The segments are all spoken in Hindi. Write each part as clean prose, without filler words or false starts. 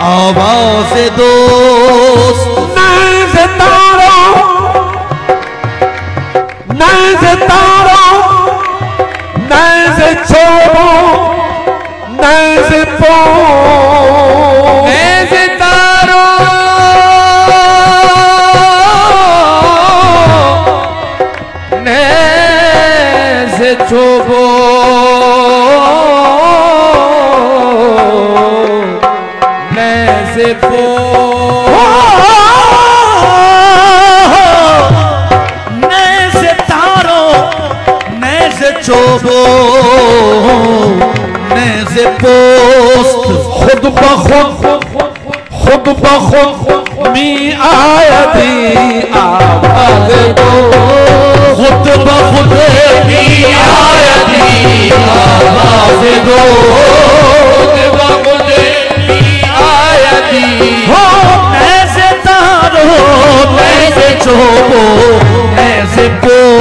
आवाज़ दोस्त नैज़ तारा नैज़े तारो नैज़े छोबो नैज़े पो नैज़े तारो नैज़े छोबो नैज़े पो चोबो नैज़े पोस्त खुद बखुद मी आयती आवाज़ दो खुद बखुद मी आयती आवाज़ दो खुद बखुद मी आयती हो नैज़े तारो नैज़े चोबो नैज़े पोस्त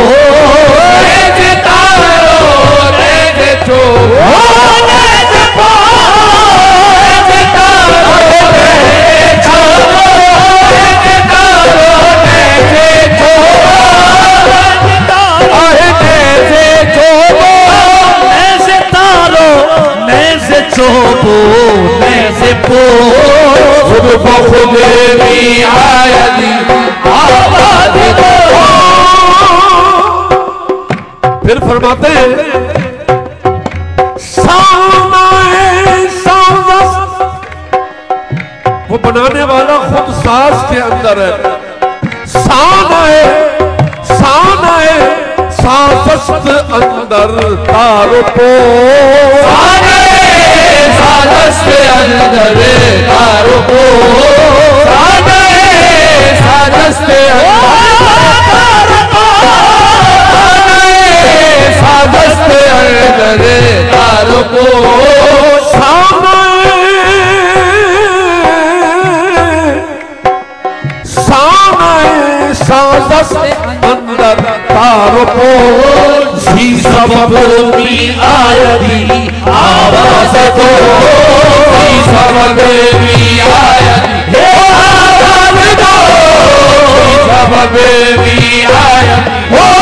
चोबो नैज़े पो खुद बखुद भी आयती आवाज़ दो। फिर फरमाते हैं वो बनाने वाला खुद साज के अंदर है। साजस्त अंदर तारो पो साजस्त अंदर तारो पो साजस्त साजस्त अंदर तारो पो साजस्त अंदर तारो पो जी सबब भी आयती आवाज़ दो जी सबब भी आयती आवाज़ दो जी सबब भी आयती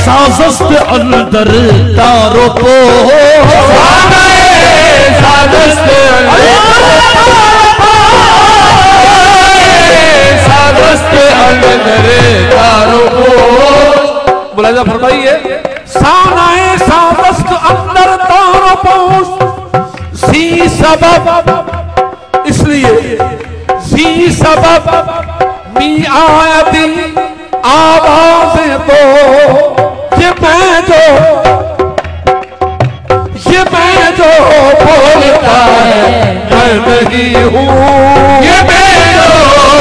साजस्त अंदर तारो पो साजस्त मुलाजा फरमाइए सानाए साजस्त अंदर तारो पोस सी सबब इसलिए सी सबब मी आयती आवाज़ दो ये मैं जो बोलता है मैं नहीं हूँ ये मैं जो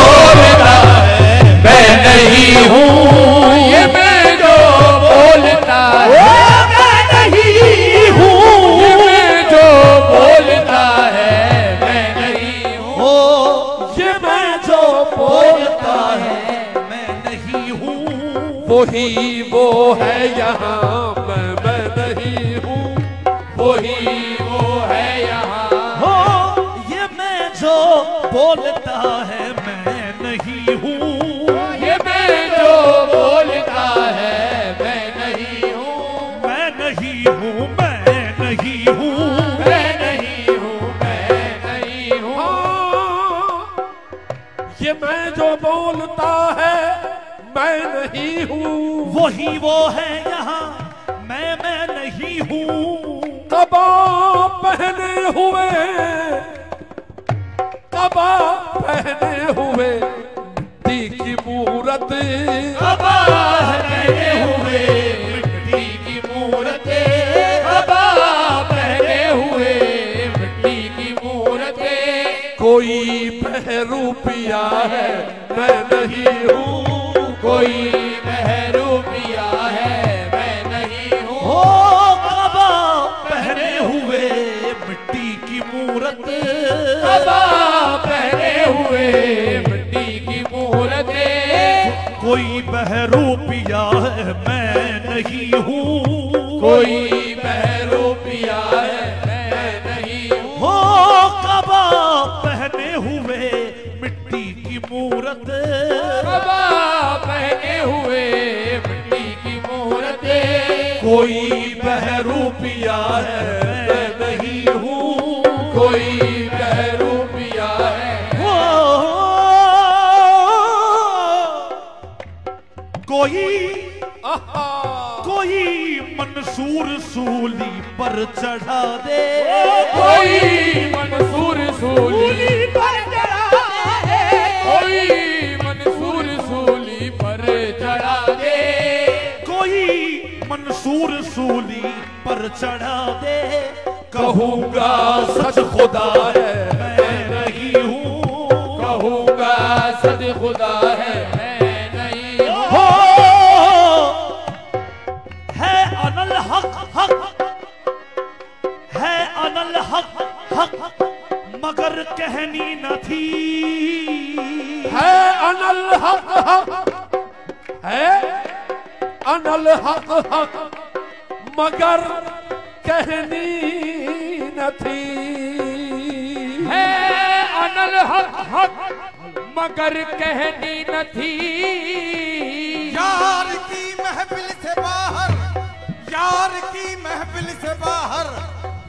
बोलता है मैं नहीं हूँ ये मैं जो बोलता है मैं नहीं हूँ ये मैं जो बोलता है मैं नहीं हूँ ये मैं जो बोलता है मैं नहीं हूँ वही वो है यहाँ मैं नहीं हूँ वही वो है यहाँ हो ये मैं जो बोलता है मैं नहीं हूँ ये मैं जो बोलता है मैं नहीं हूँ मैं नहीं हूँ मैं नहीं हूँ मैं नहीं हूँ मैं नहीं हूँ ये मैं जो बोलता है मैं नहीं हूँ वही वो है यहाँ मैं नहीं हूँ कबा पहने हुए मिट्टी की मूरत कबा पहने हुए मिट्टी की मूरत कबा पहने हुए मिट्टी की मूरत कोई बहरू पिया है मैं नहीं हूँ कोई बहरू पिया है मैं नहीं हूँ हो कबा पहने हुए मिट्टी की मूरत कबा पहने हुए मिट्टी की मूरत कोई बहरू पिया है मैं नहीं हूँ कोई बहरू पिया है मैं नहीं हूँ हो कबा पहने हुए मिट्टी की मूरत कबा पहने हुए मिट्टी की मूरतें। कोई बहरूपिया है मैं नहीं हूँ, कोई बहरूपिया है। कोई मंसूर सूली पर चढ़ा दे, कोई मंसूर सूली पर चढ़ा दे, कोई मंसूर सूली पर चढ़ा दे, कोई मंसूर सूली पर चढ़ा दे। कहूँगा सच खुदा है मैं नहीं हूँ, कहूँगा सच खुदा है मैं नहीं हूँ। है अनल हक हक, है अनल हक हक, मगर कहनी न थी। है अनल हक हक, है अनल हक हक, मगर कहनी न थी। है अनल हक हक, मगर कहनी न थी। यार की महफिल से बाहर, यार की महफिल से बाहर,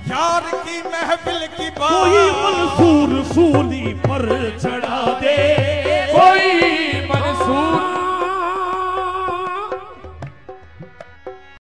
यार की महफिल की कोई बाहर। मंसूर सूली पर चढ़ा